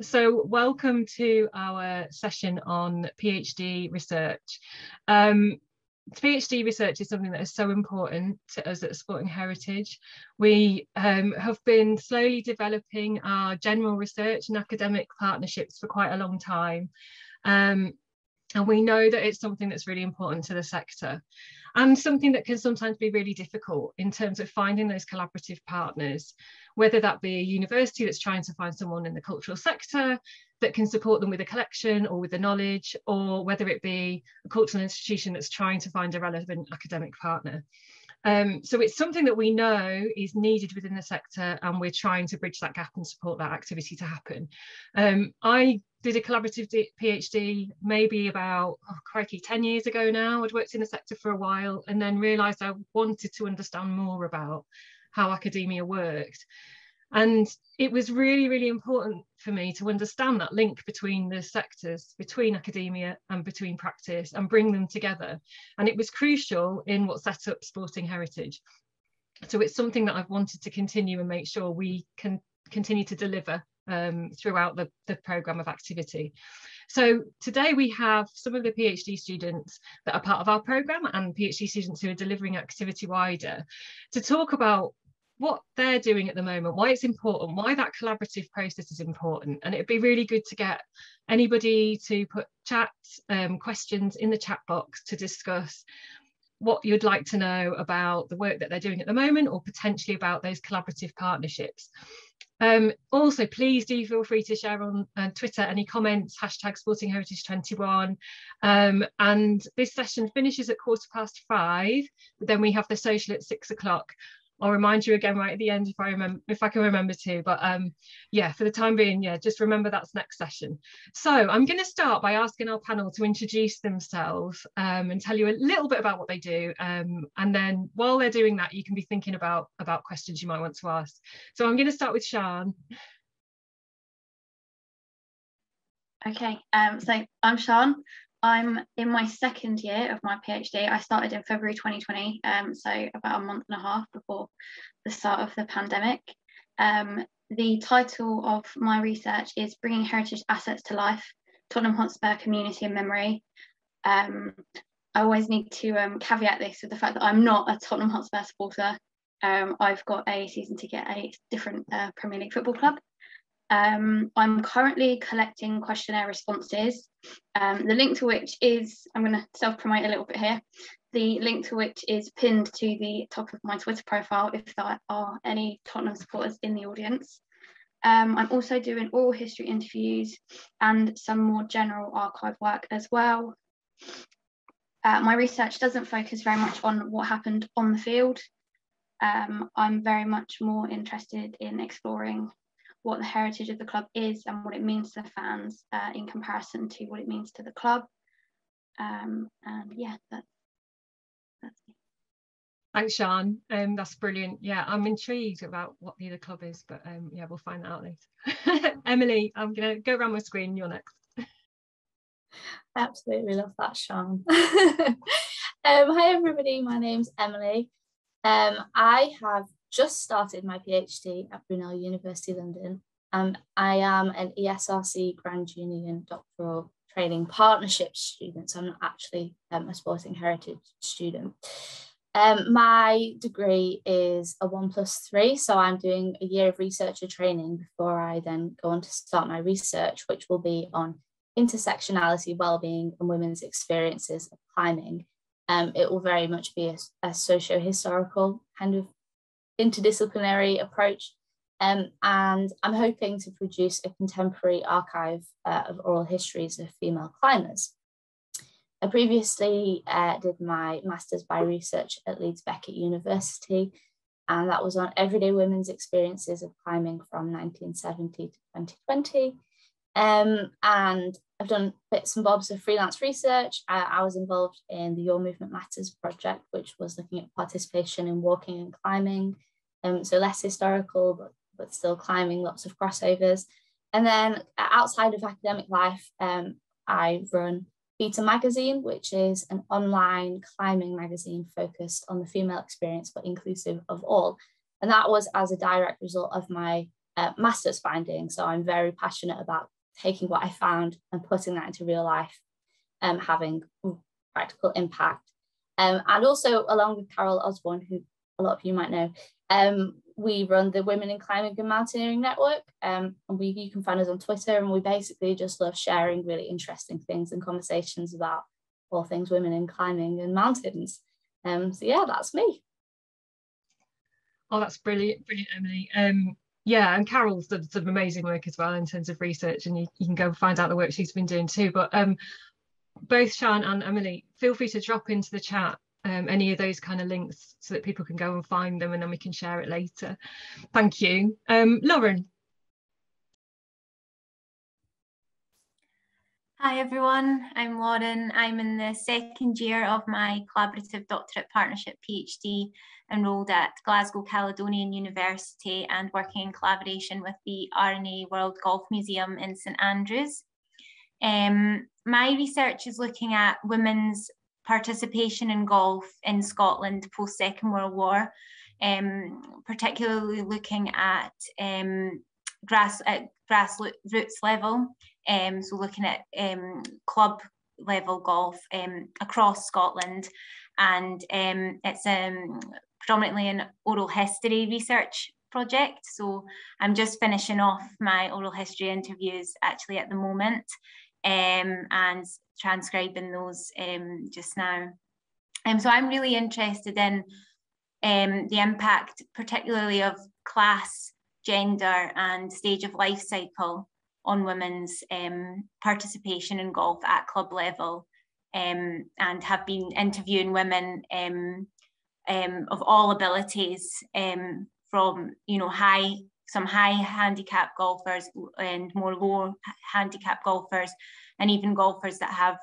So welcome to our session on PhD research. PhD research is something that is so important to us at Sporting Heritage. We have been slowly developing our general research and academic partnerships for quite a long time. And we know that it's something that's really important to the sector, and something that can sometimes be really difficult in terms of finding those collaborative partners, whether that be a university that's trying to find someone in the cultural sector that can support them with a collection or with the knowledge, or whether it be a cultural institution that's trying to find a relevant academic partner. So it's something that we know is needed within the sector, and we're trying to bridge that gap and support that activity to happen. I did a collaborative PhD maybe about, crikey, 10 years ago now. I'd worked in the sector for a while and then realised I wanted to understand more about how academia worked. And it was really, really important for me to understand that link between the sectors, between academia and between practice, and bring them together. And it was crucial in what set up Sporting Heritage. So it's something that I've wanted to continue and make sure we can continue to deliver throughout the programme of activity. So today we have some of the PhD students that are part of our programme and PhD students who are delivering activity wider to talk about what they're doing at the moment, why it's important, why that collaborative process is important. And it'd be really good to get anybody to put questions in the chat box to discuss what you'd like to know about the work that they're doing at the moment, or potentially about those collaborative partnerships. Also, please do feel free to share on Twitter any comments, #SportingHeritage21. And this session finishes at 5:15, but then we have the social at 6 o'clock. I'll remind you again right at the end if I can remember to, but yeah, for the time being, yeah, just remember that's next session. So I'm going to start by asking our panel to introduce themselves and tell you a little bit about what they do, and then while they're doing that, you can be thinking about questions you might want to ask. So I'm going to start with Sian. Okay, so I'm Sian. I'm in my second year of my PhD. I started in February 2020, so about a month and a half before the start of the pandemic. The title of my research is Bringing Heritage Assets to Life, Tottenham Hotspur Community and Memory. I always need to caveat this with the fact that I'm not a Tottenham Hotspur supporter. I've got a season ticket at a different Premier League football club. I'm currently collecting questionnaire responses, the link to which is, I'm going to self-promote a little bit here, the link to which is pinned to the top of my Twitter profile if there are any Tottenham supporters in the audience. I'm also doing oral history interviews and some more general archive work as well. My research doesn't focus very much on what happened on the field. I'm very much more interested in exploring what the heritage of the club is and what it means to the fans in comparison to what it means to the club. And yeah, that's it. Thanks, Sian. That's brilliant. Yeah, I'm intrigued about what the other club is, but yeah, we'll find that out later. Emily, I'm going to go around my screen. You're next. Absolutely love that, Sian. Hi, everybody. My name's Emily. I have just started my PhD at Brunel University London, and I am an ESRC Grand Union Doctoral Training Partnership student, so I'm not actually a Sporting Heritage student. My degree is a 1+3, so I'm doing a year of researcher training before I then go on to start my research, which will be on intersectionality, wellbeing and women's experiences of climbing. It will very much be a socio-historical kind of interdisciplinary approach, and I'm hoping to produce a contemporary archive of oral histories of female climbers. I previously did my Masters by Research at Leeds Beckett University, and that was on everyday women's experiences of climbing from 1970 to 2020. And I've done bits and bobs of freelance research. I was involved in the Your Movement Matters project, which was looking at participation in walking and climbing. So less historical, but still climbing, lots of crossovers. And then outside of academic life, I run Beta Magazine, which is an online climbing magazine focused on the female experience, but inclusive of all. And that was as a direct result of my master's finding. So I'm very passionate about taking what I found and putting that into real life, having practical impact. And also, along with Carol Osborne, who a lot of you might know, we run the Women in Climbing and Mountaineering Network, and you can find us on Twitter, and we basically just love sharing really interesting things and conversations about all things women in climbing and mountains. So yeah, that's me. Oh, that's brilliant, Emily. Yeah, and Carol's done some amazing work as well in terms of research, and you can go find out the work she's been doing too. But both Sian and Emily, feel free to drop into the chat any of those kind of links so that people can go and find them, and then we can share it later. Thank you. Lauren. Hi everyone, I'm Lauren. I'm in the second year of my collaborative doctorate partnership PhD, enrolled at Glasgow Caledonian University and working in collaboration with the RNA World Golf Museum in St Andrews. My research is looking at women's participation in golf in Scotland post Second World War, particularly looking at grassroots level, so looking at club level golf across Scotland, and it's predominantly an oral history research project. So I'm just finishing off my oral history interviews actually at the moment, and transcribing those just now. So I'm really interested in the impact, particularly of class, gender and stage of life cycle on women's participation in golf at club level, and have been interviewing women of all abilities, from some high handicap golfers and more low handicap golfers, and even golfers that have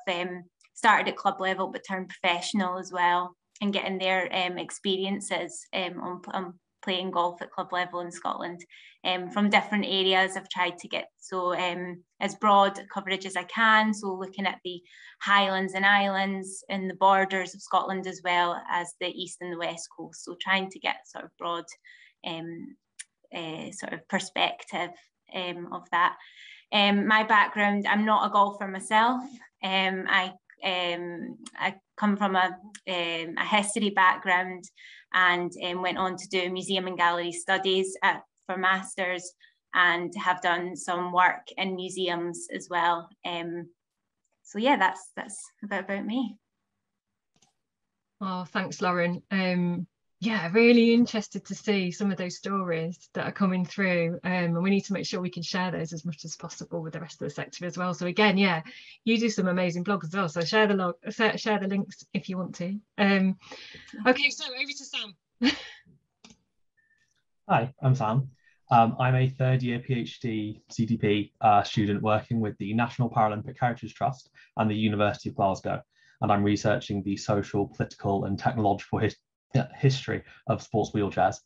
started at club level but turned professional as well, and getting their experiences on playing golf at club level in Scotland from different areas. I've tried to get as broad coverage as I can, so looking at the Highlands and Islands and the borders of Scotland as well as the east and the west coast, so trying to get sort of broad sort of perspective of that. My background, I'm not a golfer myself. I come from a history background, and went on to do museum and gallery studies for masters, and have done some work in museums as well. So yeah, that's a bit about me. Oh, thanks, Lauren. Yeah, really interested to see some of those stories that are coming through, and we need to make sure we can share those as much as possible with the rest of the sector as well. So again, yeah, you do some amazing blogs as well, so share the links if you want to. Okay, so over to Sam. Hi, I'm Sam. I'm a third year PhD CDP student working with the National Paralympic Heritage Trust and the University of Glasgow, and I'm researching the social, political and technological history of sports wheelchairs.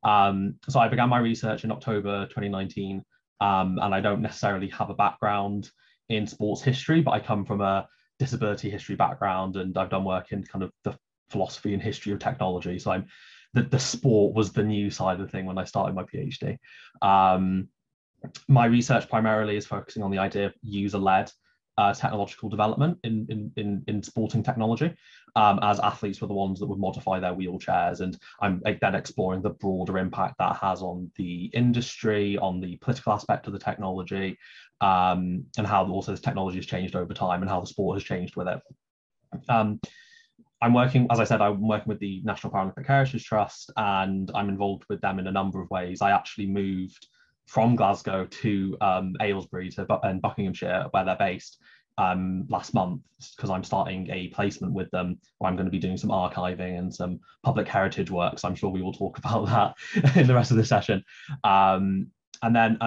So I began my research in October 2019, and I don't necessarily have a background in sports history, but I come from a disability history background, and I've done work in kind of the philosophy and history of technology. So the sport was the new side of the thing when I started my PhD. My research primarily is focusing on the idea of user-led technological development in sporting technology, as athletes were the ones that would modify their wheelchairs, and I'm then exploring the broader impact that has on the industry, on the political aspect of the technology, and how also this technology has changed over time and how the sport has changed with it. I'm working, as I said, I'm working with the National Paralympic Heritage Trust, and I'm involved with them in a number of ways. I actually moved from Glasgow to Aylesbury in Buckinghamshire, where they're based, last month, because I'm starting a placement with them where I'm going to be doing some archiving and some public heritage work. So I'm sure we will talk about that in the rest of the session. And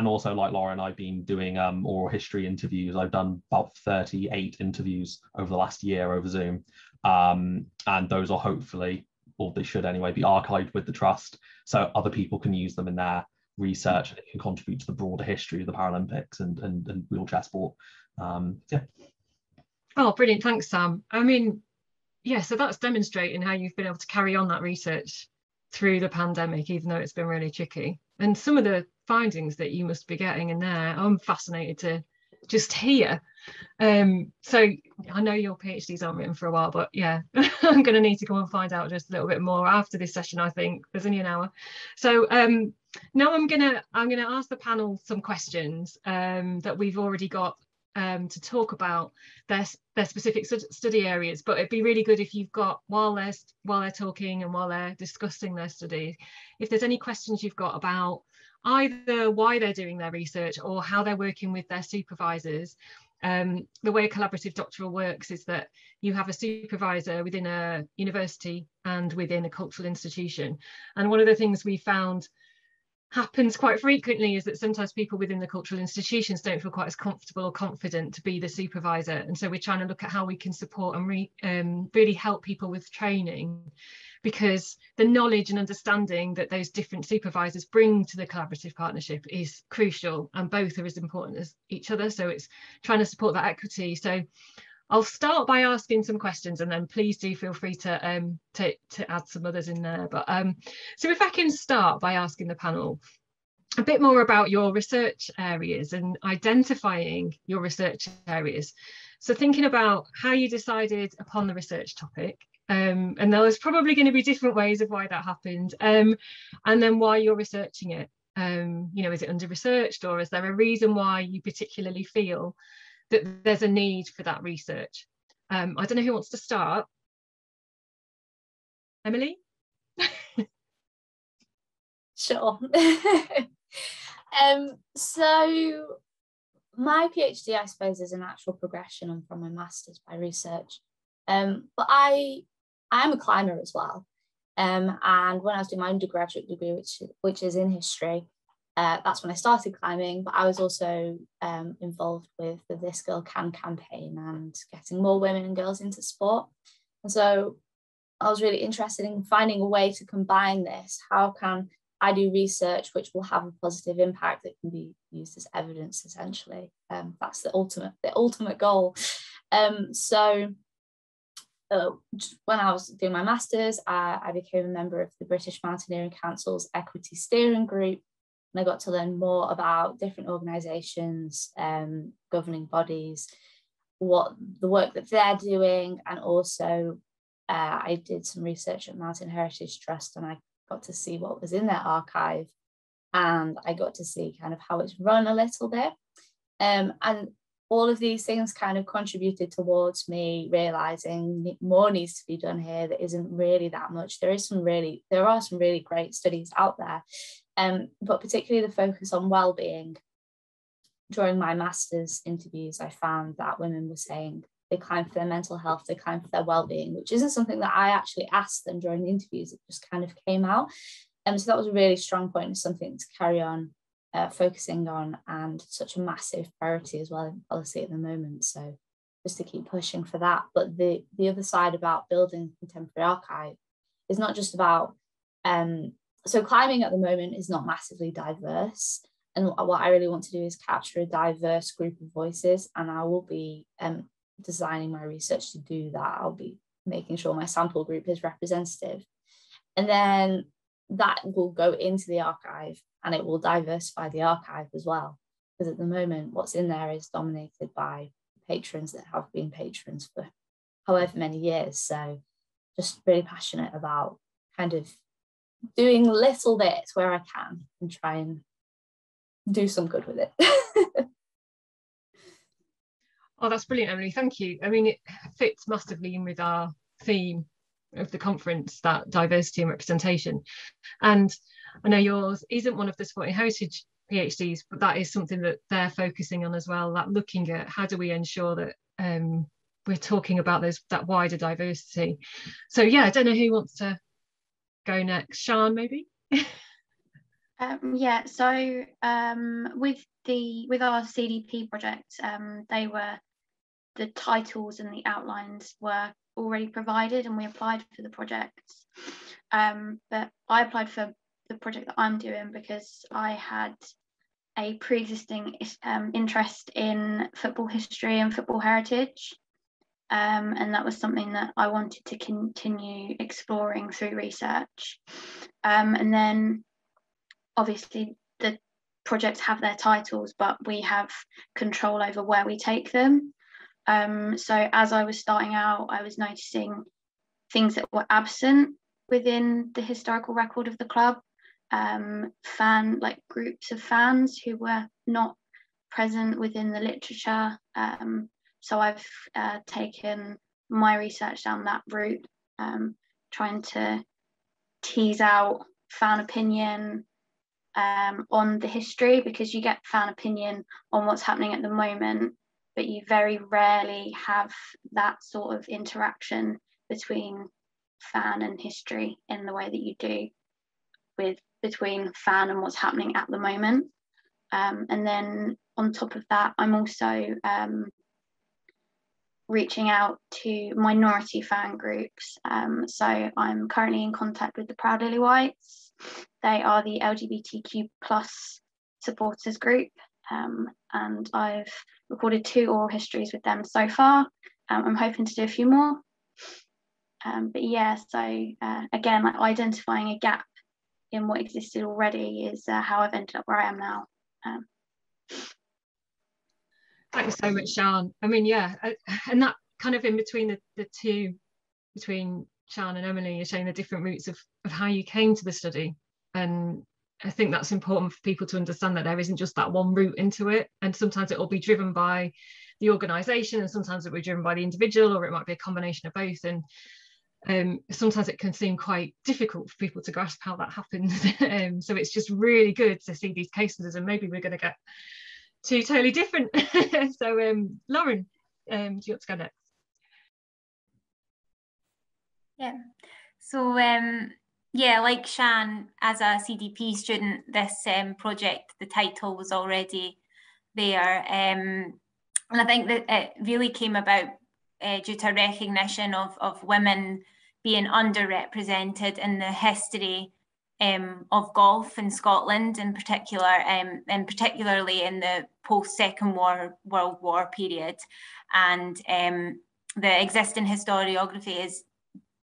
also, like Lauren, I've been doing oral history interviews. I've done about 38 interviews over the last year over Zoom. And those are hopefully, or they should anyway, be archived with the trust so other people can use them in their research and it can contribute to the broader history of the Paralympics and wheelchair sport. Yeah. Oh, brilliant. Thanks, Sam. I mean, yeah, so that's demonstrating how you've been able to carry on that research through the pandemic, even though it's been really tricky. And some of the findings that you must be getting in there, I'm fascinated to just hear. So I know your PhDs aren't written for a while, but yeah, I'm going to need to go and find out just a little bit more after this session. I think there's only an hour. So now I'm gonna ask the panel some questions that we've already got to talk about their specific study areas. But it'd be really good if you've got, while they're talking and while they're discussing their study, if there's any questions you've got about either why they're doing their research or how they're working with their supervisors. The way collaborative doctoral works is that you have a supervisor within a university and within a cultural institution. And one of the things we found happens quite frequently is that sometimes people within the cultural institutions don't feel quite as comfortable or confident to be the supervisor. And so we're trying to look at how we can support and really help people with training, because the knowledge and understanding that those different supervisors bring to the collaborative partnership is crucial, and both are as important as each other. So it's trying to support that equity. So I'll start by asking some questions, and then please do feel free to add some others in there. But so if I can start by asking the panel a bit more about your research areas and identifying your research areas. So thinking about how you decided upon the research topic, and there's probably going to be different ways of why that happened, and then why you're researching it. You know, is it under-researched, or is there a reason why you particularly feel that there's a need for that research? I don't know who wants to start. Emily? Sure. So my PhD, I suppose, is a natural progression on from my master's by research. But I am a climber as well. And when I was doing my undergraduate degree, which is in history, that's when I started climbing. But I was also involved with the This Girl Can campaign and getting more women and girls into sport. And so I was really interested in finding a way to combine this. How can I do research which will have a positive impact that can be used as evidence, essentially? That's the ultimate goal. So when I was doing my master's, I became a member of the British Mountaineering Council's Equity Steering Group, and I got to learn more about different organisations, governing bodies, what the work that they're doing, and also I did some research at Mountain Heritage Trust, and I got to see what was in their archive, and I got to see kind of how it's run a little bit. And all of these things kind of contributed towards me realizing more needs to be done here. There isn't really that much. There are some really great studies out there, but particularly the focus on well-being. During my master's interviews, I found that women were saying they climb for their mental health, they climb for their well-being, which isn't something that I actually asked them during the interviews. It just kind of came out. So that was a really strong point and something to carry on focusing on, and such a massive priority as well in policy at the moment. So just to keep pushing for that. But the other side about building contemporary archive is not just about, so climbing at the moment is not massively diverse. And what I really want to do is capture a diverse group of voices, and I will be designing my research to do that. I'll be making sure my sample group is representative. And then that will go into the archive, and it will diversify the archive as well. Because at the moment, what's in there is dominated by patrons that have been patrons for however many years. So just really passionate about kind of doing little bits where I can and try and do some good with it. Oh, that's brilliant, Emily. Thank you. I mean, it fits massively in with our theme of the conference, that diversity and representation. And I know yours isn't one of the Sporting Heritage PhDs, but that is something that they're focusing on as well, that looking at how do we ensure that we're talking about that wider diversity. So yeah, I don't know who wants to go next. Sian, maybe? Yeah, so with our CDP project, the titles and the outlines were already provided, and we applied for the projects. But I applied for the project that I'm doing because I had a pre-existing interest in football history and football heritage. and that was something that I wanted to continue exploring through research. And then obviously the projects have their titles, but we have control over where we take them. So as I was starting out, I was noticing things that were absent within the historical record of the club, groups of fans who were not present within the literature. So I've taken my research down that route, trying to tease out fan opinion on the history, because you get fan opinion on what's happening at the moment, but you very rarely have that sort of interaction between fan and history in the way that you do between fan and what's happening at the moment. And then on top of that, I'm also reaching out to minority fan groups. So I'm currently in contact with the Proud Lily Whites. They are the LGBTQ+ supporters group, and I've recorded 2 oral histories with them so far. I'm hoping to do a few more. But yeah, so again, like identifying a gap in what existed already is how I've ended up where I am now. Thanks so much, Sian. I mean, yeah, and that kind of in between the two, between Sian and Emily, you're showing the different routes of how you came to the study. And I think that's important for people to understand, that there isn't just that one route into it. And sometimes it will be driven by the organisation, and sometimes it will be driven by the individual, or it might be a combination of both. And sometimes it can seem quite difficult for people to grasp how that happens. So it's just really good to see these case studies, and maybe we're going to get 2 totally different. So Lauren, do you want to go next? Yeah, so yeah, like Sian, as a CDP student, this project, the title was already there, and I think that it really came about due to recognition of women being underrepresented in the history of golf in Scotland in particular, and particularly in the post-Second World War period. And the existing historiography is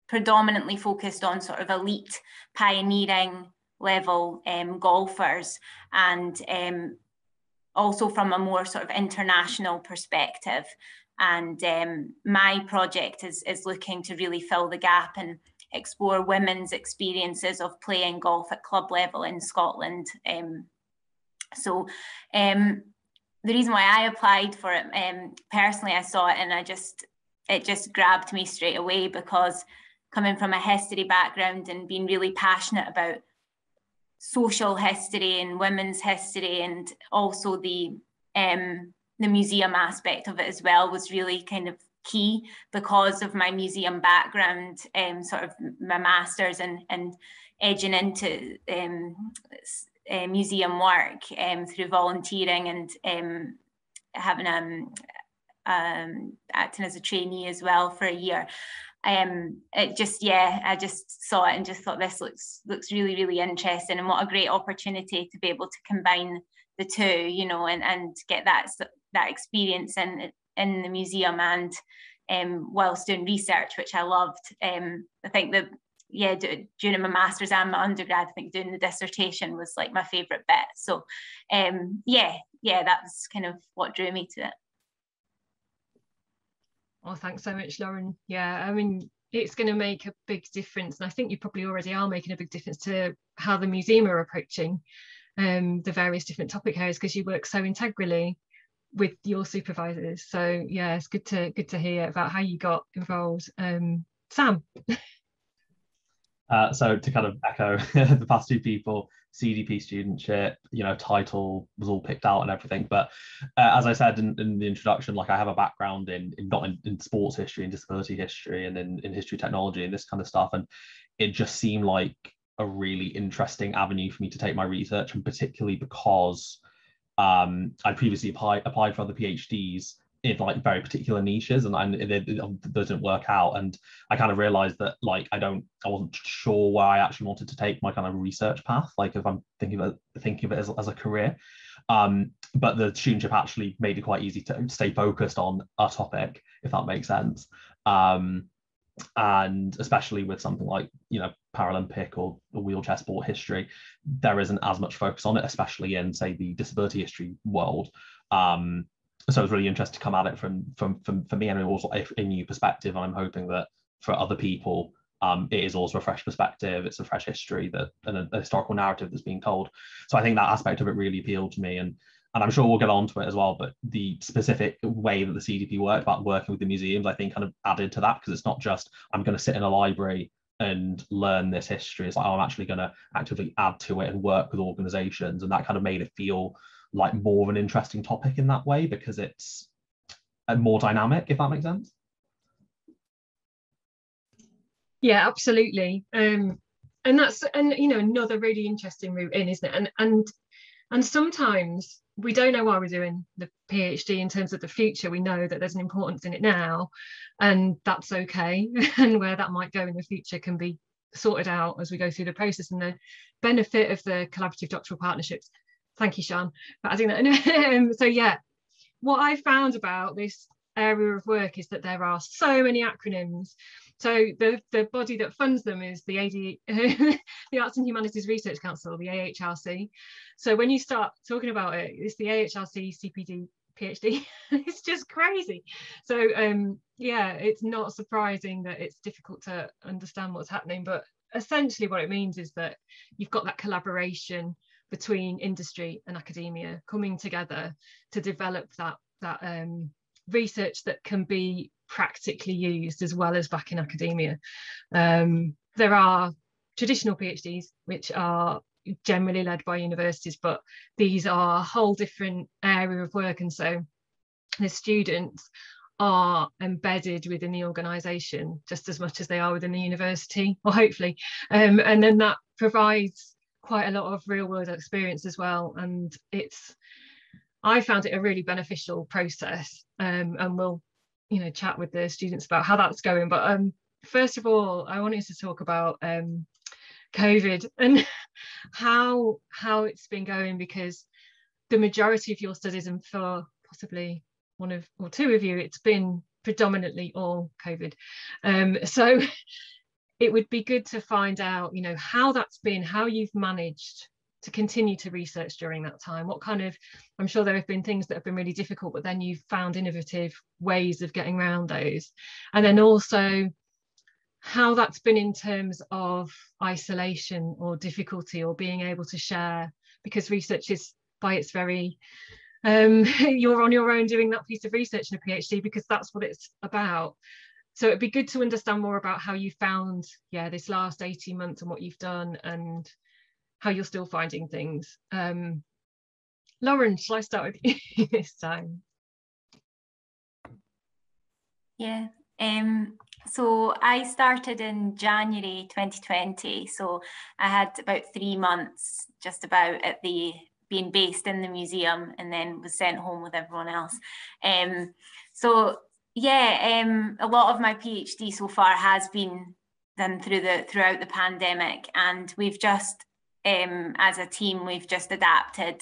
predominantly focused on sort of elite pioneering level golfers, and also from a more sort of international perspective. And my project is looking to really fill the gap and explore women's experiences of playing golf at club level in Scotland. So the reason why I applied for it, personally, I saw it and it just grabbed me straight away, because coming from a history background and being really passionate about social history and women's history, and also the museum aspect of it as well, was really kind of key, because of my museum background, sort of my master's and edging into museum work through volunteering and having acting as a trainee as well for a year. It just, yeah, I just saw it and just thought this looks really, really interesting, and what a great opportunity to be able to combine the two, you know, and get that experience in the museum and whilst doing research, which I loved. I think that, yeah, during my master's and my undergrad, I think doing the dissertation was like my favourite bit. So yeah, that's kind of what drew me to it. Oh, thanks so much, Lauren. Yeah, I mean, it's going to make a big difference, and I think you probably already are making a big difference to how the museum are approaching the various different topic areas, because you work so integrally with your supervisors. So yeah, it's good to hear about how you got involved. Sam. So to kind of echo the past 2 people, CDP studentship, you know, title was all picked out and everything. But as I said in the introduction, like I have a background in sports history and disability history and in history technology and this kind of stuff. And it just seemed like a really interesting avenue for me to take my research, and particularly because I previously applied for other PhDs in like very particular niches, and it doesn't work out. And I kind of realized that like I wasn't sure where I actually wanted to take my kind of research path, like if I'm thinking of it as a career. But the studentship actually made it quite easy to stay focused on a topic, if that makes sense. And especially with something like, you know, Paralympic or wheelchair sport history, there isn't as much focus on it, especially in, say, the disability history world. So it was really interesting to come at it from for me, and also a new perspective. And I'm hoping that for other people, it is also a fresh perspective. It's a fresh history, and a historical narrative that's being told. So I think that aspect of it really appealed to me, and I'm sure we'll get onto it as well. But the specific way that the CDP worked about working with the museums, I think, kind of added to that, because it's not just I'm going to sit in a library and learn this history. It's like, oh, I'm actually going to actively add to it and work with organisations, and that kind of made it feel like more of an interesting topic in that way, because it's more dynamic, if that makes sense. Yeah, absolutely. And you know, another really interesting route in, isn't it? And sometimes we don't know why we're doing the PhD in terms of the future. We know that there's an importance in it now, and that's okay. And where that might go in the future can be sorted out as we go through the process. And the benefit of the collaborative doctoral partnerships. Thank you, Sian, for adding that. So yeah, what I found about this area of work is that there are so many acronyms. So the body that funds them is the the Arts and Humanities Research Council, the AHRC. So when you start talking about it, it's the AHRC CPD PhD. It's just crazy. So yeah, it's not surprising that it's difficult to understand what's happening, but essentially what it means is that you've got that collaboration between industry and academia coming together to develop that research that can be practically used as well as back in academia. There are traditional PhDs which are generally led by universities, but these are a whole different area of work, and so the students are embedded within the organisation just as much as they are within the university, or hopefully, and then that provides quite a lot of real world experience as well. And I found it a really beneficial process, and we'll, you know, chat with the students about how that's going. But first of all, I wanted to talk about COVID and how it's been going, because the majority of your studies, and for possibly one of or two of you, it's been predominantly all COVID. So it would be good to find out, you know, how that's been, how you've managed to continue to research during that time. What kind of, I'm sure there have been things that have been really difficult, but then you've found innovative ways of getting around those. And then also how that's been in terms of isolation or difficulty, or being able to share, because research is by its very, you're on your own doing that piece of research in a PhD because that's what it's about. So it'd be good to understand more about how you found, yeah, this last 18 months and what you've done and how you're still finding things. Lauren, shall I start with you this time? Yeah, so I started in January 2020. So I had about 3 months just about at being based in the museum, and then was sent home with everyone else. So yeah, a lot of my PhD so far has been done throughout the pandemic, and we've just, as a team, we've just adapted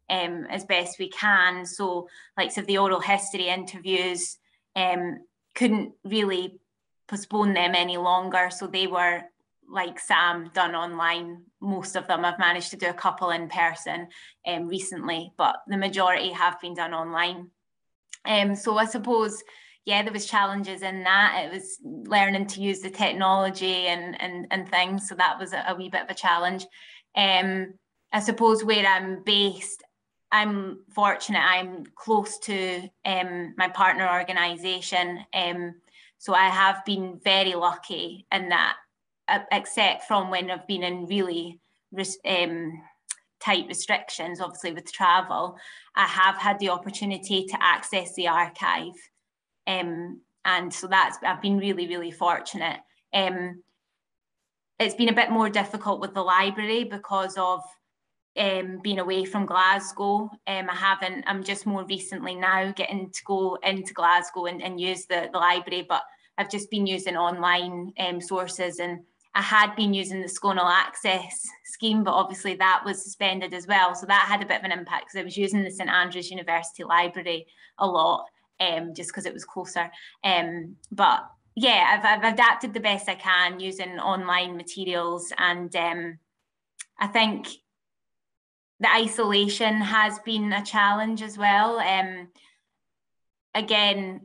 as best we can. So likes of the oral history interviews, couldn't really postpone them any longer. So they were, like Sam, done online. Most of them, I've managed to do a couple in person recently, but the majority have been done online. So I suppose, yeah, there was challenges in that. It was learning to use the technology and things. So that was a wee bit of a challenge. I suppose where I'm based, I'm fortunate. I'm close to my partner organisation. So I have been very lucky in that, except from when I've been in really tight restrictions, obviously with travel, I have had the opportunity to access the archive. And so I've been really, really fortunate. It's been a bit more difficult with the library because of been away from Glasgow. I'm just more recently now getting to go into Glasgow and use the library, but I've just been using online sources, and I had been using the Scone-All Access scheme, but obviously that was suspended as well. So that had a bit of an impact because I was using the St Andrews University Library a lot, just because it was closer. But yeah, I've adapted the best I can using online materials, and I think the isolation has been a challenge as well. Again,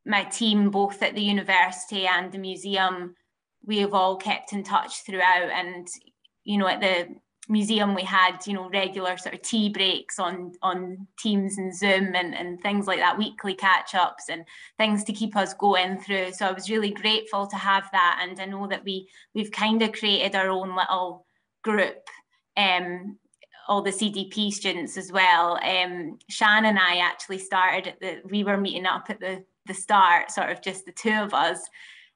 my team, both at the university and the museum, we have all kept in touch throughout. And, you know, at the museum, we had, you know, regular sort of tea breaks on Teams and Zoom and things like that, weekly catch-ups and things to keep us going through. So I was really grateful to have that. And I know that we've kind of created our own little group, all the CDP students as well. Sian and I actually started we were meeting up at the start, sort of just the two of us.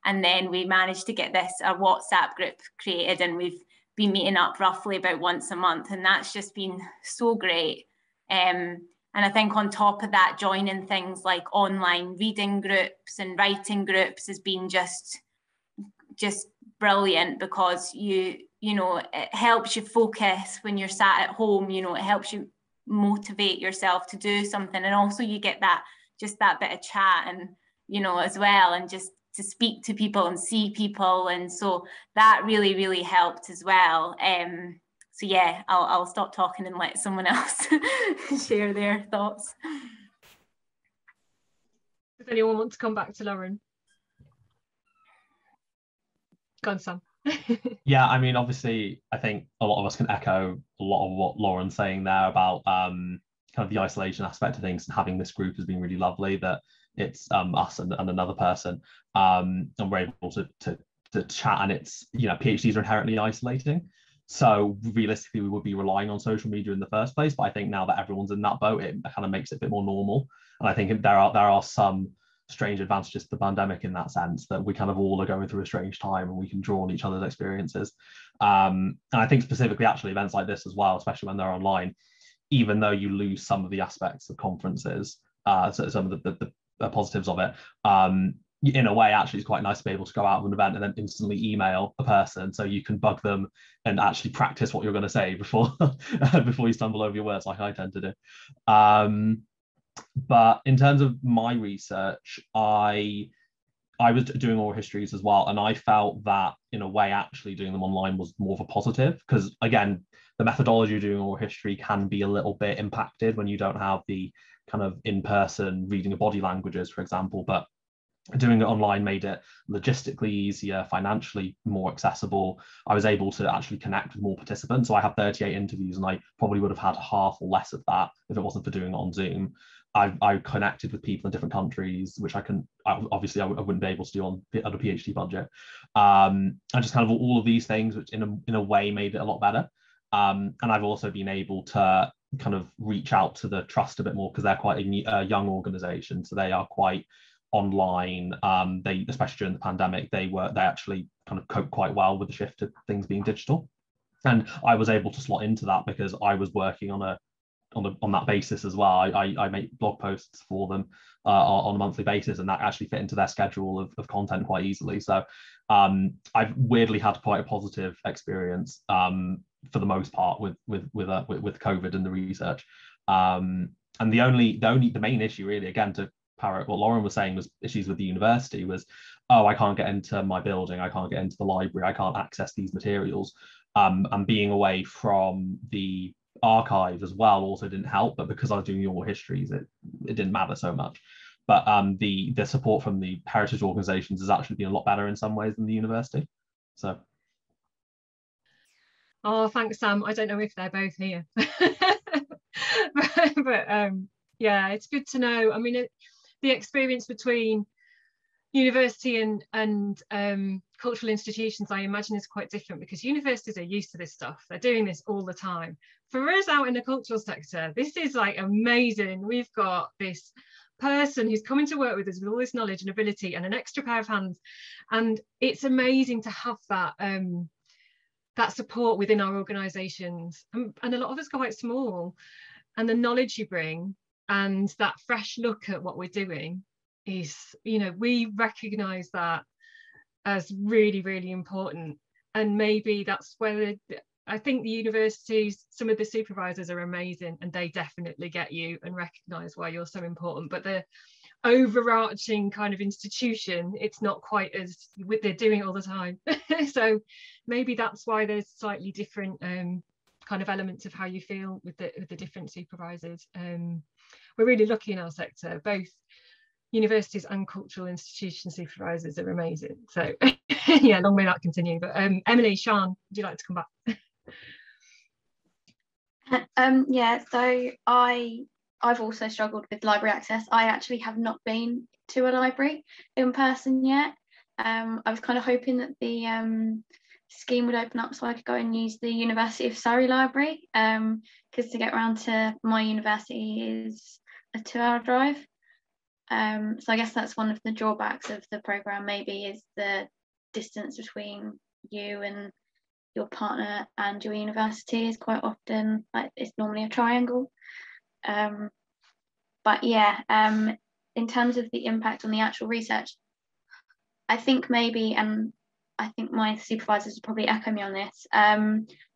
And then we managed to get a WhatsApp group created, and we've been meeting up roughly about once a month. And that's just been so great. And I think on top of that, joining things like online reading groups and writing groups has been just brilliant, because you know, it helps you focus when you're sat at home. You know, it helps you motivate yourself to do something, and also you get that bit of chat, and you know, as well, and just to speak to people and see people, and so that really helped as well. So yeah, I'll stop talking and let someone else share their thoughts. Does anyone want to come back to Lauren? Go on, Sam. Yeah, I mean, obviously, I think a lot of us can echo a lot of what Lauren's saying there about kind of the isolation aspect of things, and having this group has been really lovely, that it's us and another person, and we're able to chat. And it's, you know, PhDs are inherently isolating, so realistically we would be relying on social media in the first place. But I think now that everyone's in that boat, it kind of makes it a bit more normal. And I think there are some strange advantages to the pandemic in that sense, that we kind of all are going through a strange time and we can draw on each other's experiences. And I think specifically actually events like this as well, especially when they're online, even though you lose some of the aspects of conferences, so some of the positives of it, in a way actually it's quite nice to be able to go out of an event and then instantly email a person, so you can bug them and actually practice what you're going to say before before you stumble over your words, like I tend to do. But in terms of my research, I was doing oral histories as well, and I felt that in a way actually doing them online was more of a positive, because again, the methodology of doing oral history can be a little bit impacted when you don't have the kind of in-person reading of body languages, for example. But doing it online made it logistically easier, financially more accessible. I was able to actually connect with more participants. So I had 38 interviews, and I probably would have had half or less of that if it wasn't for doing it on Zoom. I connected with people in different countries, which I wouldn't be able to do on a PhD budget. And just kind of all of these things, which in a way made it a lot better. And I've also been able to kind of reach out to the trust a bit more, because they're quite a young organization, so they are quite online. They, especially during the pandemic, they actually kind of coped quite well with the shift to things being digital. And I was able to slot into that because I was working on that basis as well. I make blog posts for them on a monthly basis, and that actually fit into their schedule of content quite easily. So I've weirdly had quite a positive experience for the most part with COVID and the research. And the main issue really, again, to parrot what Lauren was saying, was issues with the university, was, oh, I can't get into my building, I can't get into the library, I can't access these materials. And being away from the archive as well also didn't help, but because I was doing oral histories, it didn't matter so much. But the support from the heritage organizations has actually been a lot better in some ways than the university. So oh, thanks, Sam. I don't know if they're both here. but yeah, it's good to know. I mean, the experience between university and cultural institutions, I imagine, is quite different, because universities are used to this stuff. They're doing this all the time. For us out in the cultural sector, this is like amazing. We've got this person who's coming to work with us with all this knowledge and ability and an extra pair of hands, and it's amazing to have that that support within our organisations, and a lot of us are quite small, and the knowledge you bring and that fresh look at what we're doing is, you know, we recognise that as really, really important. And maybe that's where I think the universities, some of the supervisors are amazing, and they definitely get you and recognise why you're so important, but the overarching kind of institution, it's not quite as they're doing it all the time. So maybe that's why there's slightly different kind of elements of how you feel with the different supervisors. We're really lucky in our sector. Both universities and cultural institution supervisors are amazing. So yeah, long may that continue. But Emily, Sian, would you like to come back? Yeah, so I've also struggled with library access. I actually have not been to a library in person yet. I was kind of hoping that the scheme would open up so I could go and use the University of Surrey library, because to get around to my university is a 2-hour drive. So I guess that's one of the drawbacks of the programme, maybe, is the distance between you and your partner and your university is quite often, like, it's normally a triangle. But yeah, in terms of the impact on the actual research, I think maybe, and I think my supervisors will probably echo me on this,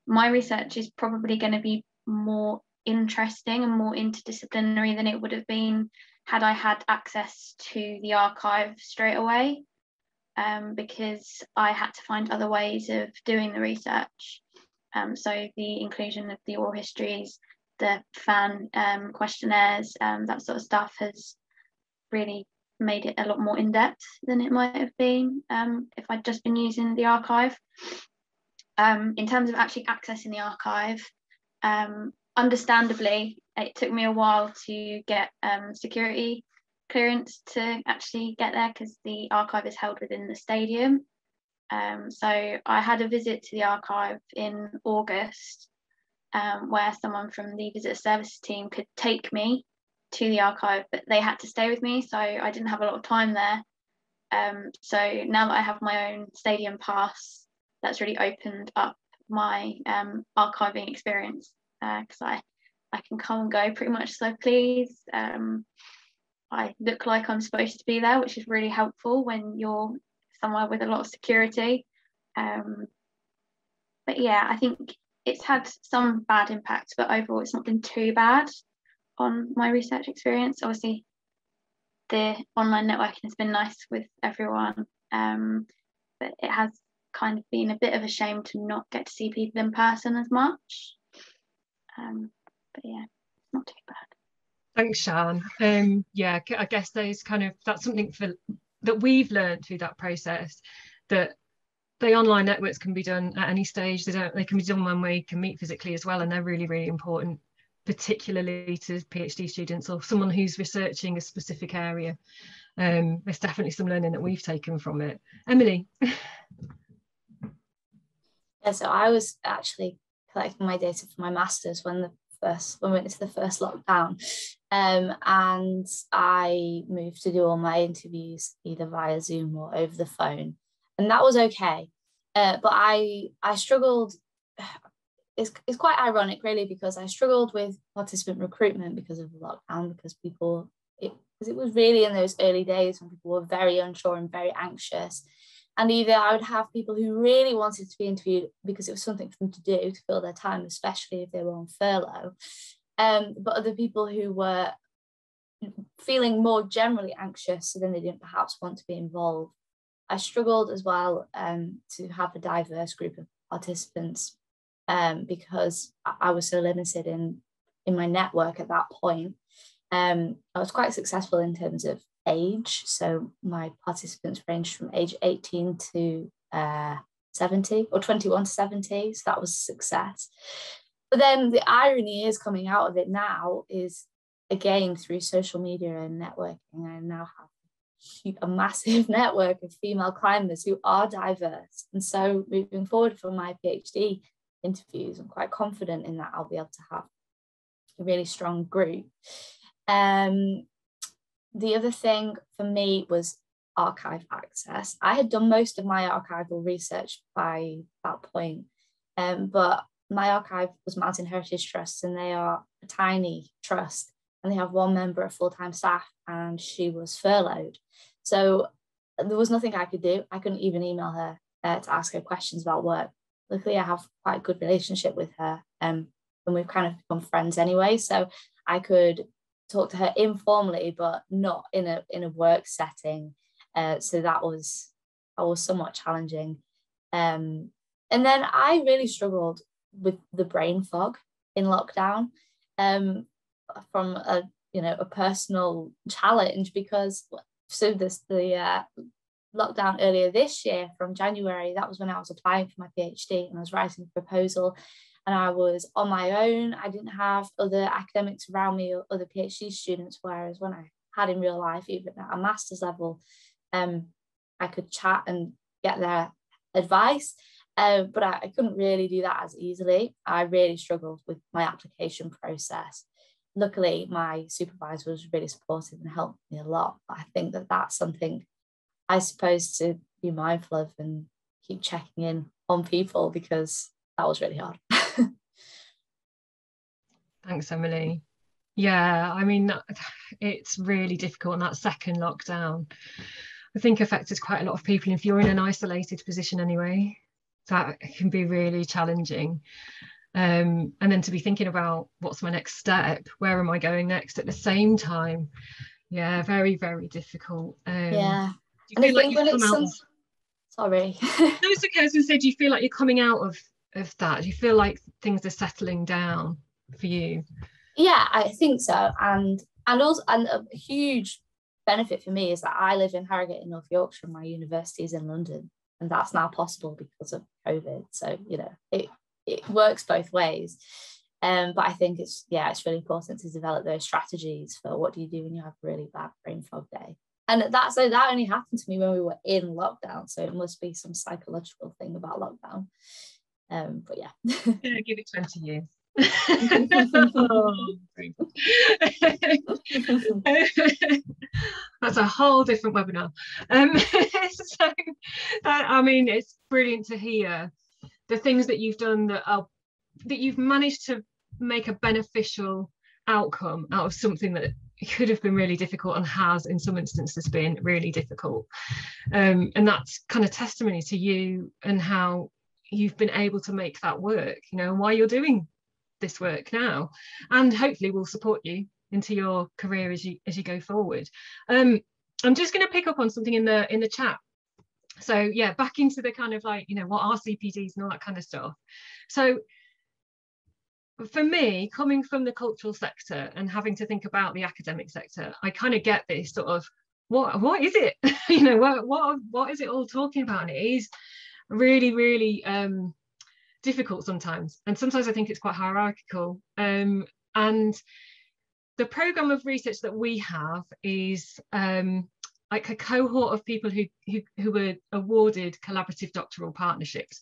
my research is probably going to be more interesting and more interdisciplinary than it would have been had I had access to the archive straight away, because I had to find other ways of doing the research. So the inclusion of the oral histories, the fan questionnaires, that sort of stuff has really made it a lot more in-depth than it might have been if I'd just been using the archive. In terms of actually accessing the archive, understandably, it took me a while to get security clearance to actually get there, because the archive is held within the stadium. So I had a visit to the archive in August, where someone from the visitor services team could take me to the archive, but they had to stay with me, so I didn't have a lot of time there. So now that I have my own stadium pass, that's really opened up my archiving experience, because I can come and go pretty much as I please. I look like I'm supposed to be there, which is really helpful when you're somewhere with a lot of security. But yeah, I think it's had some bad impact, but overall it's not been too bad on my research experience. Obviously, the online networking has been nice with everyone, but it has kind of been a bit of a shame to not get to see people in person as much. But yeah, not too bad. Thanks, Sian. Yeah, I guess that's something that we've learned through that process, that the online networks can be done at any stage. They can be done when we can meet physically as well, and they're really, really important, particularly to PhD students or someone who's researching a specific area. There's definitely some learning that we've taken from it. Emily. Yeah, so I was actually collecting my data for my master's when we went into the first lockdown, and I moved to do all my interviews either via Zoom or over the phone, and that was okay. But I struggled. It's quite ironic, really, because I struggled with participant recruitment because of the lockdown, because it was really in those early days when people were very unsure and very anxious. And either I would have people who really wanted to be interviewed because it was something for them to do to fill their time, especially if they were on furlough, but other people who were feeling more generally anxious, so then they didn't perhaps want to be involved. I struggled as well to have a diverse group of participants, because I was so limited in my network at that point. I was quite successful in terms of age, so my participants ranged from age 18 to 70, or 21 to 70, so that was a success. But then the irony is, coming out of it now, is again through social media and networking, I now have a massive network of female climbers who are diverse, and so moving forward for my PhD interviews, I'm quite confident in that I'll be able to have a really strong group. The other thing for me was archive access. I had done most of my archival research by that point, But my archive was Mountain Heritage Trust, and they are a tiny trust, and they have one member of full-time staff, and she was furloughed. So there was nothing I could do. I couldn't even email her to ask her questions about work. Luckily, I have quite a good relationship with her, and we've kind of become friends anyway. So I could talk to her informally, but not in a work setting. So that was somewhat challenging. And then I really struggled with the brain fog in lockdown, from a personal challenge, because the lockdown earlier this year from January, that was when I was applying for my PhD and I was writing a proposal, and I was on my own. I didn't have other academics around me or other PhD students, whereas when I had in real life, even at a master's level, I could chat and get their advice, but I couldn't really do that as easily. I really struggled with my application process. Luckily, my supervisor was really supportive and helped me a lot. But I think that that's something I suppose to be mindful of and keep checking in on people, because that was really hard. Thanks, Emily. Yeah, I mean, it's really difficult in that second lockdown. I think affected quite a lot of people if you're in an isolated position anyway. That can be really challenging. And then to be thinking about what's my next step, where am I going next at the same time? Yeah, very, very difficult. Yeah. And I think when it's sorry. No, it's okay. I was going to say, do you feel like you're coming out of that? Do you feel like things are settling down for you? Yeah, I think so. And also, and a huge benefit for me is that I live in Harrogate in North Yorkshire and my university is in London, and that's now possible because of COVID. So, it works both ways. But I think it's really important to develop those strategies for what do you do when you have a really bad brain fog day. And that only happened to me when we were in lockdown. So it must be some psychological thing about lockdown. But yeah. Yeah, give it 20 years. That's a whole different webinar. So I mean, it's brilliant to hear the things that you've done that you've managed to make a beneficial outcome out of something that could have been really difficult and has in some instances been really difficult, and that's kind of testimony to you and how you've been able to make that work, and why you're doing this work now, and hopefully will support you into your career as you go forward. I'm just going to pick up on something in the chat. So yeah, back into the kind of like, what are CPDs and all that kind of stuff. So for me, coming from the cultural sector and having to think about the academic sector, I kind of get this sort of, what is it? What is it all talking about? And it is really, really difficult sometimes. And sometimes I think it's quite hierarchical. And the programme of research that we have is like a cohort of people who were awarded collaborative doctoral partnerships.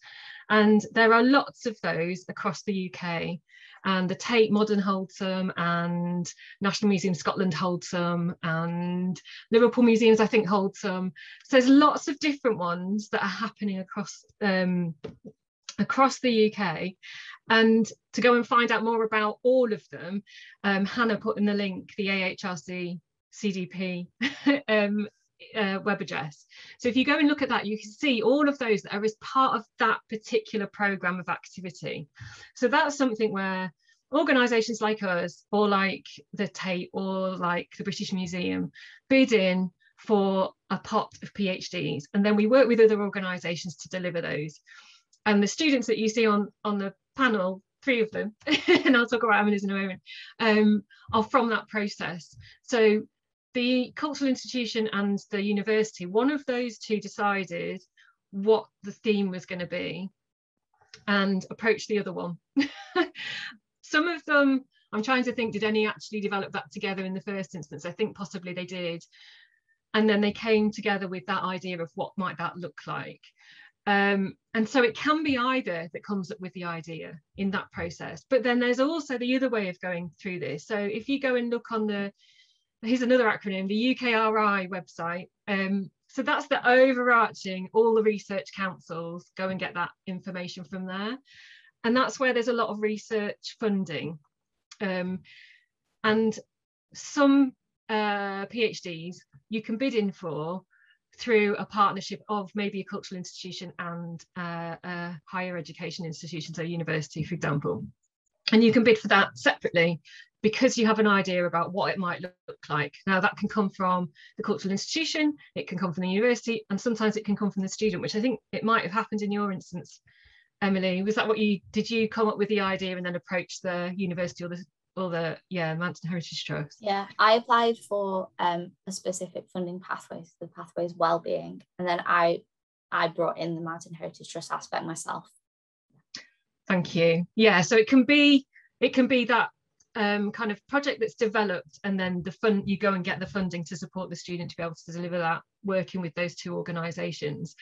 And there are lots of those across the UK. And the Tate Modern holds some, and National Museum Scotland holds some, and Liverpool Museums I think hold some. So there's lots of different ones that are happening across the UK. And to go and find out more about all of them, Hannah put in the link the AHRC CDP web address. So if you go and look at that, you can see all of those that are as part of that particular programme of activity. So that's something where organisations like us, or like the Tate, or like the British Museum, bid in for a pot of PhDs, and then we work with other organisations to deliver those. And the students that you see on the panel, 3 of them, and I'll talk about Emily's in a moment, are from that process. So the cultural institution and the university, one of those 2 decided what the theme was going to be and approached the other one. Some of them, I'm trying to think, did any actually develop that together in the first instance? I think possibly they did. And then they came together with that idea of what might that look like. And so it can be either that comes up with the idea in that process, but then there's also the other way of going through this. So if you go and look on here's another acronym, the UKRI website. So that's the overarching, all the research councils go and get that information from there. And that's where there's a lot of research funding. And some PhDs you can bid in for through a partnership of maybe a cultural institution and a higher education institution, so university, for example. And you can bid for that separately because you have an idea about what it might look like. Now, that can come from the cultural institution, it can come from the university, and sometimes it can come from the student, which I think it might have happened in your instance, Emily. Was that what did you come up with the idea and then approach the university or the Manton Heritage Trust? Yeah, I applied for a specific funding pathway, so the pathway's wellbeing, and then I brought in the Manton Heritage Trust aspect myself. Thank you. Yeah, so it can be that kind of project that's developed, and then you go and get the funding to support the student to be able to deliver that, working with those two organisations.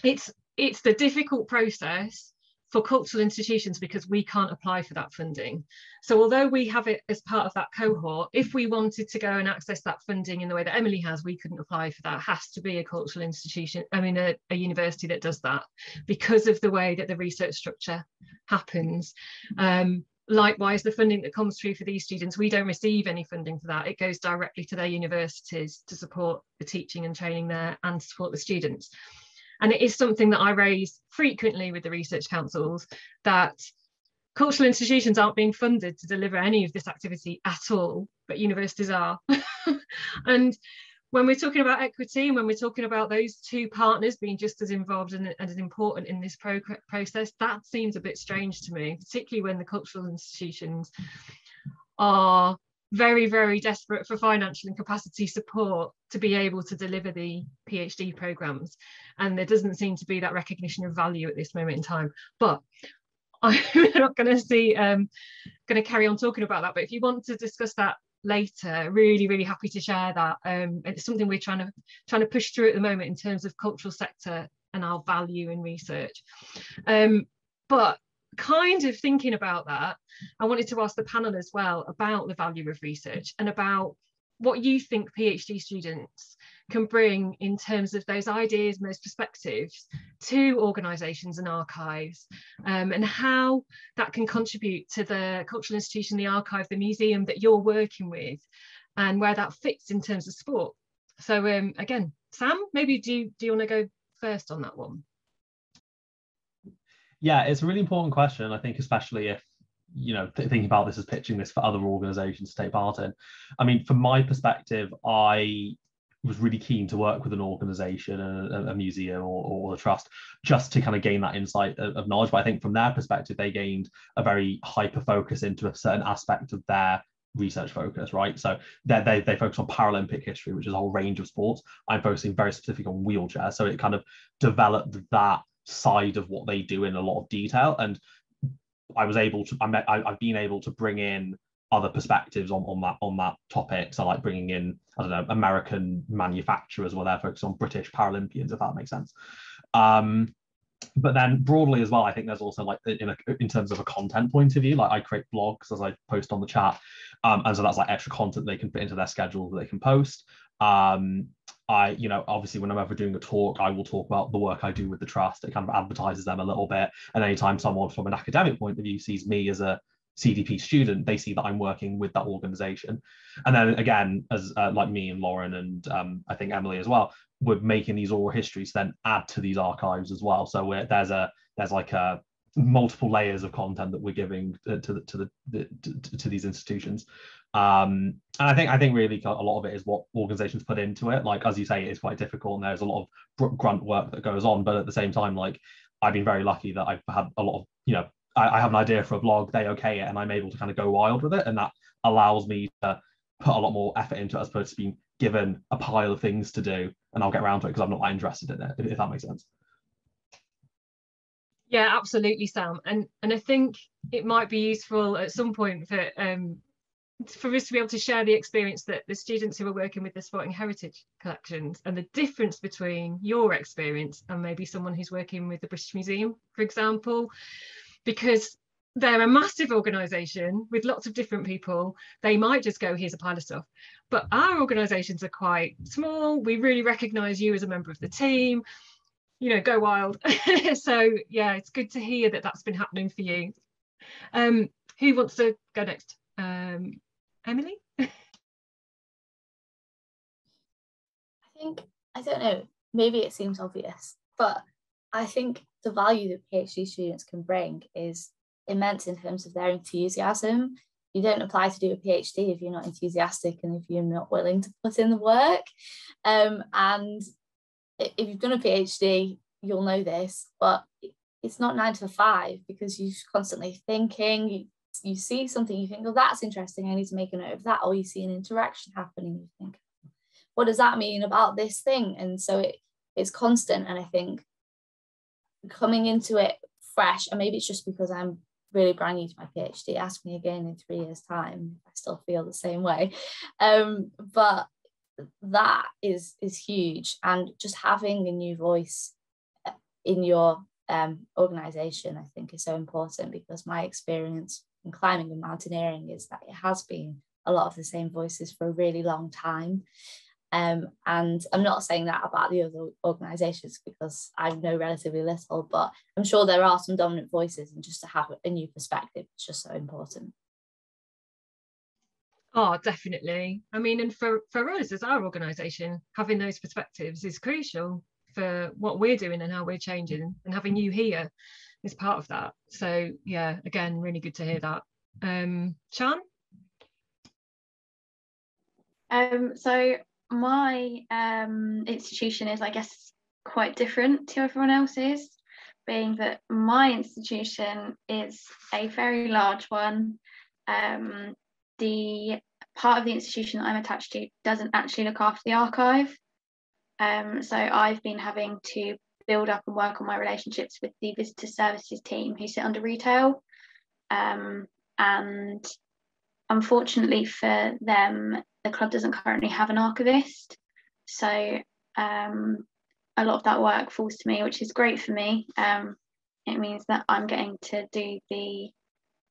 It's the difficult process for cultural institutions because we can't apply for that funding. So although we have it as part of that cohort, if we wanted to go and access that funding in the way that Emily has, we couldn't apply for that. It has to be a cultural institution, a university that does that, because of the way that the research structure happens. Likewise, the funding that comes through for these students, we don't receive any funding for that. It goes directly to their universities to support the teaching and training there and to support the students. And it is something that I raise frequently with the research councils, that cultural institutions aren't being funded to deliver any of this activity at all, but universities are. And when we're talking about equity, and when we're talking about those two partners being just as involved and as important in this process, that seems a bit strange to me, particularly when the cultural institutions are very, very desperate for financial and capacity support to be able to deliver the PhD programmes. And there doesn't seem to be that recognition of value at this moment in time. But I'm not going to carry on talking about that. But if you want to discuss that later, really, really happy to share that. It's something we're trying to push through at the moment in terms of cultural sector and our value in research. But kind of thinking about that, I wanted to ask the panel as well about the value of research and about what you think PhD students can bring in terms of those ideas and those perspectives to organisations and archives, and how that can contribute to the cultural institution, the archive, the museum that you're working with, and where that fits in terms of sport. So again, Sam, maybe do you want to go first on that one? Yeah, it's a really important question, I think, especially if, thinking about this as pitching this for other organisations to take part in. I mean, from my perspective, I was really keen to work with an organisation, a museum or a trust, just to kind of gain that insight of knowledge. But I think from their perspective, they gained a very hyper focus into a certain aspect of their research focus, right? So they focus on Paralympic history, which is a whole range of sports. I'm focusing very specific on wheelchairs. So it kind of developed that side of what they do in a lot of detail, and I've been able to bring in other perspectives on that topic. So like bringing in, I don't know, American manufacturers where they're focused on British Paralympians, if that makes sense. But then broadly as well, I think there's also like in terms of a content point of view, like I create blogs as I post on the chat, and so that's like extra content they can fit into their schedule that they can post. Obviously when I'm ever doing a talk, I will talk about the work I do with the trust. It kind of advertises them a little bit, and anytime someone from an academic point of view sees me as a CDP student, they see that I'm working with that organisation. And then again, as like me and Lauren and I think Emily as well, we're making these oral histories to then add to these archives as well. So there's like a multiple layers of content that we're giving to these institutions. And I think really a lot of it is what organizations put into it. Like, as you say, it's quite difficult and there's a lot of grunt work that goes on, but at the same time, like, I've been very lucky that I've had a lot of, I have an idea for a blog, they okay it, and I'm able to kind of go wild with it, and that allows me to put a lot more effort into it as opposed to being given a pile of things to do and I'll get around to it because I'm not that interested in it, if that makes sense. Yeah, absolutely, Sam. And I think it might be useful at some point for us to be able to share the experience that the students who are working with the Sporting Heritage collections and the difference between your experience and maybe someone who's working with the British Museum, for example, because they're a massive organisation with lots of different people. They might just go, here's a pile of stuff. But our organisations are quite small. We really recognise you as a member of the team. go wild. So yeah, it's good to hear that that's been happening for you. Who wants to go next? Emily? I don't know, maybe it seems obvious, but I think the value that PhD students can bring is immense in terms of their enthusiasm. You don't apply to do a PhD if you're not enthusiastic and if you're not willing to put in the work. And if you've done a PhD, you'll know this, but it's not 9 to 5, because you're constantly thinking, you see something, you think, oh, that's interesting, I need to make a note of that, or you see an interaction happening, you think, what does that mean about this thing? And so it's constant. And I think coming into it fresh, and maybe it's just because I'm really brand new to my PhD, ask me again in 3 years' time if I still feel the same way. But that is huge. And just having a new voice in your organisation, I think, is so important, because my experience in climbing and mountaineering is that it has been a lot of the same voices for a really long time. And I'm not saying that about the other organisations, because I know relatively little, but I'm sure there are some dominant voices, and just to have a new perspective is just so important. Oh, definitely. I mean, and for us as our organisation, having those perspectives is crucial for what we're doing and how we're changing, and having you here is part of that. So yeah, again, really good to hear that. Sian? So my institution is, I guess, quite different to everyone else's, being that my institution is a very large one. The part of the institution that I'm attached to doesn't actually look after the archive. So I've been having to build up and work on my relationships with the visitor services team who sit under retail. And unfortunately for them, the club doesn't currently have an archivist. So a lot of that work falls to me, which is great for me. It means that I'm getting to do the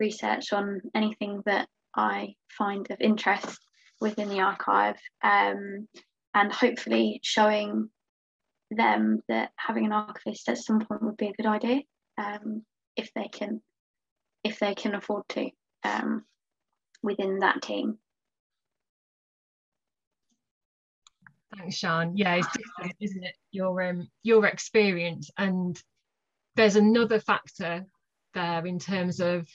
research on anything that I find of interest within the archive, and hopefully showing them that having an archivist at some point would be a good idea, if they can afford to, within that team. Thanks, Sian. Yeah, it's different, isn't it? Your experience, and there's another factor there in terms of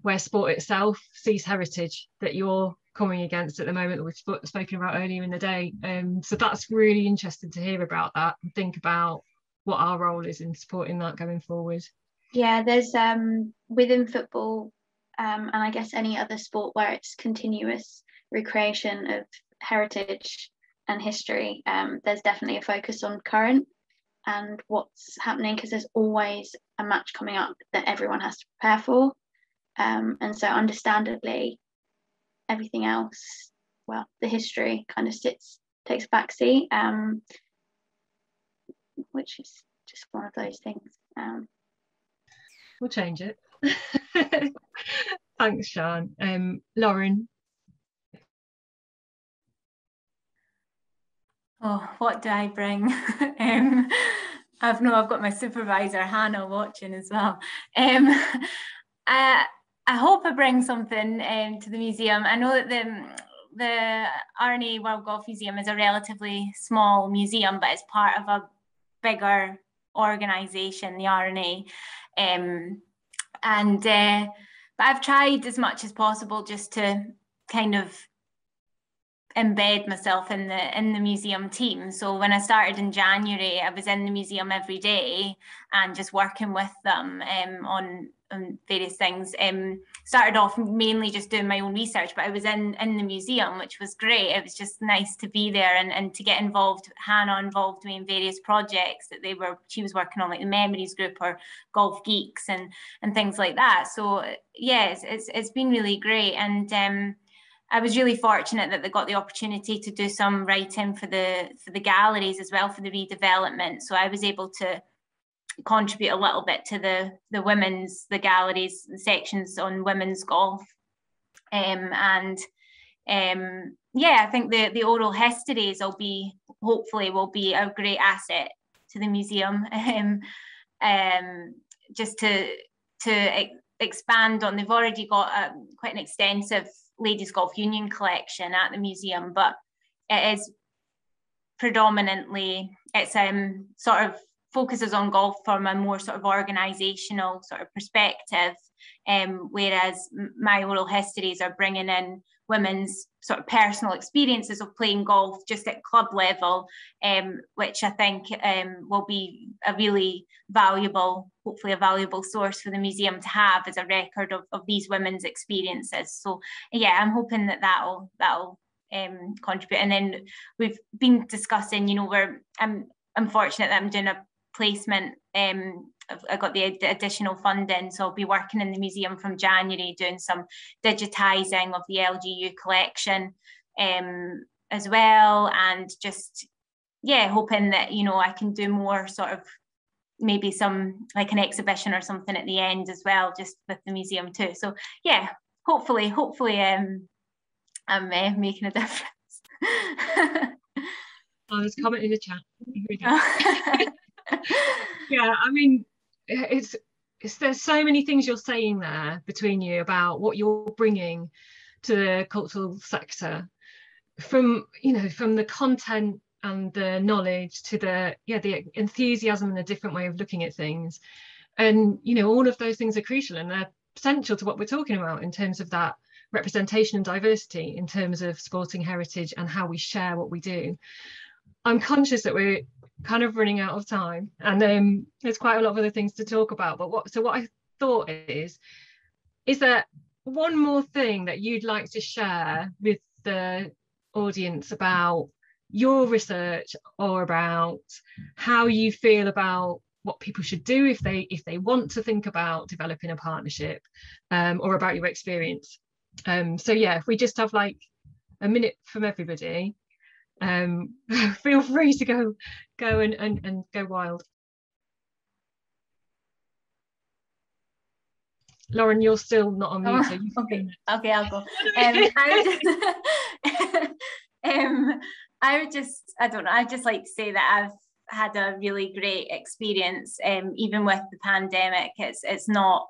where sport itself sees heritage that you're coming against at the moment, that we've spoken about earlier in the day. So that's really interesting to hear about that and think about what our role is in supporting that going forward. Yeah, there's within football, and I guess any other sport where it's continuous recreation of heritage and history, there's definitely a focus on current and what's happening, because there's always a match coming up that everyone has to prepare for. And so understandably, everything else, well, the history kind of takes a backseat, which is just one of those things. We'll change it. Thanks, Sian. Lauren? Oh, what do I bring? I've got my supervisor Hannah watching as well. I hope I bring something to the museum. I know that the RNA World Golf Museum is a relatively small museum, but it's part of a bigger organisation, the RNA. But I've tried as much as possible just to kind of embed myself in the museum team. So when I started in January, I was in the museum every day and just working with them on various things. Started off mainly just doing my own research, but I was in the museum, which was great. It was just nice to be there and to get involved. Hannah involved me in various projects that she was working on, like the Memories Group or Golf Geeks and things like that. So yeah, it's been really great. And I was really fortunate that they got the opportunity to do some writing for the galleries as well, for the redevelopment. So I was able to contribute a little bit to the galleries, the sections on women's golf. Yeah, I think the oral histories will be a great asset the museum, just to expand on. They've already got quite an extensive Ladies Golf Union collection at the museum, but it is predominantly, it's sort of focuses on golf from a more sort of organisational sort of perspective, whereas my oral histories are bringing in women's sort of personal experiences of playing golf just at club level, which I think will be a really valuable, hopefully a valuable source for the museum to have as a record of these women's experiences. So yeah, I'm hoping that that'll contribute. And then we've been discussing, you know, I'm fortunate that I'm doing a placement. I got the additional funding, so I'll be working in the museum from January doing some digitising of the LGU collection as well, and just, yeah, hoping that, you know, I can do more sort of maybe some like an exhibition or something at the end as well, just with the museum too. So yeah, hopefully I'm making a difference. I was commenting in the chat. Yeah, I mean, there's so many things you're saying there between you about what you're bringing to the cultural sector, from, you know, from the content and the knowledge to the enthusiasm and a different way of looking at things. And, you know, all of those things are crucial and they're essential to what we're talking about in terms of that representation and diversity, in terms of sporting heritage and how we share what we do. I'm conscious that we're kind of running out of time, and there's quite a lot of other things to talk about, but what I thought is there one more thing that you'd like to share with the audience about your research, or about how you feel about what people should do if they want to think about developing a partnership, or about your experience? So yeah, if we just have like a minute from everybody, feel free to go and go wild. Lauren, you're still not on mute. So okay, I'll go. I would just like to say that I've had a really great experience, even with the pandemic. It's not,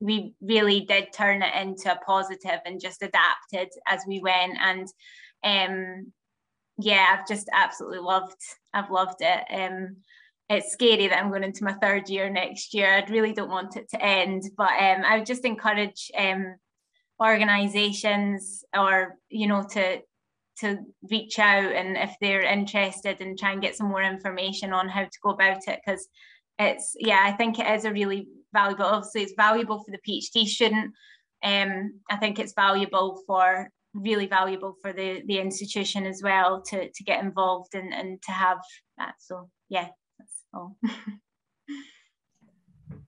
we really did turn it into a positive and just adapted as we went. And yeah, I've just absolutely loved it. It's scary that I'm going into my third year next year. I really don't want it to end, but I would just encourage organisations, or, you know, to reach out, and if they're interested, and try and get some more information on how to go about it, because it's, yeah, I think it is a really valuable, obviously it's valuable for the PhD student. I think it's really valuable for the institution as well to get involved and to have that. So yeah, that's all.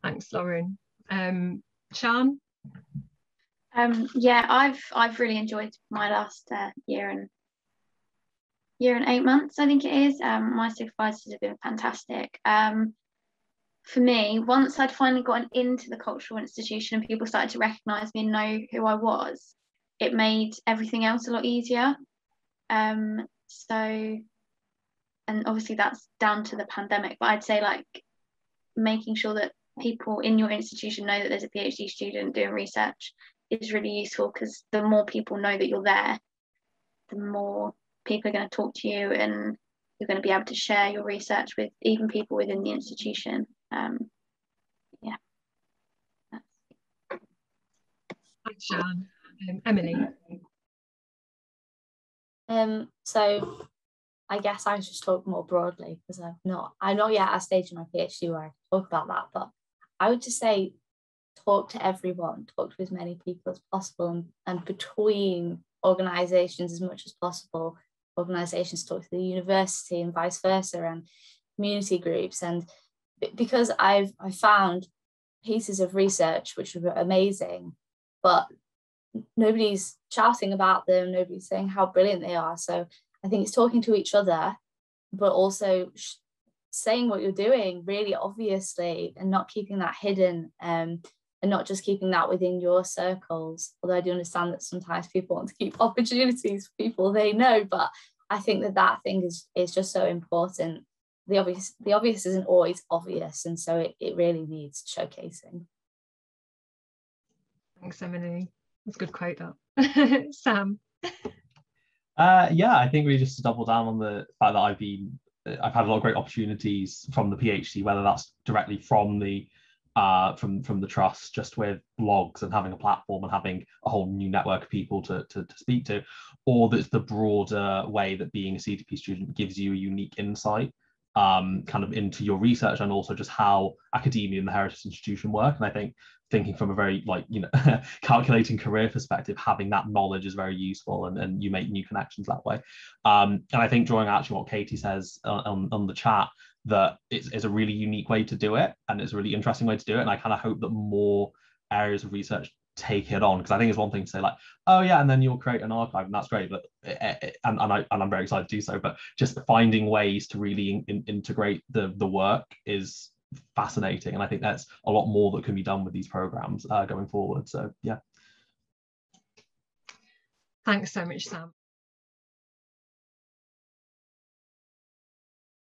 Thanks, Lauren. Sian? Yeah, I've really enjoyed my last year and 8 months, I think it is. My supervisors have been fantastic. For me, once I'd finally gotten into the cultural institution and people started to recognise me and know who I was, it made everything else a lot easier. So, and obviously that's down to the pandemic, but I'd say like making sure that people in your institution know that there's a PhD student doing research is really useful, because the more people know that you're there, the more people are going to talk to you, and you're going to be able to share your research with even people within the institution. Yeah. Thanks, Sian. Emily? So I guess I should talk more broadly, because I'm not yet at a stage in my PhD where I can talk about that, but I would just say talk to everyone, talk to as many people as possible, and between organisations as much as possible. Organisations talk to the university and vice versa, and community groups. And because I found pieces of research which were amazing, but nobody's shouting about them, nobody's saying how brilliant they are. So I think it's talking to each other, but also saying what you're doing really obviously, and not keeping that hidden, and not just keeping that within your circles. Although I do understand that sometimes people want to keep opportunities for people they know, but I think that thing is just so important. the obvious isn't always obvious, and so it really needs showcasing. Thanks, Emily. That's a good quote, that. Sam? Yeah, I think really just to double down on the fact that I've had a lot of great opportunities from the PhD, whether that's directly from the trust, just with blogs and having a platform and having a whole new network of people to speak to, or that's the broader way that being a CDP student gives you a unique insight kind of into your research, and also just how academia and the heritage institution work. And I think thinking from a very calculating career perspective, having that knowledge is very useful, and you make new connections that way. And I think drawing actually what Katie says on the chat, that it's a really unique way to do it, and it's a really interesting way to do it. And I kind of hope that more areas of research take it on, because I think it's one thing to say like, oh yeah, and then you'll create an archive, and that's great, but and I'm very excited to do so, but just finding ways to really integrate the work is fascinating, and I think that's a lot more that can be done with these programs going forward. So yeah. Thanks so much, Sam.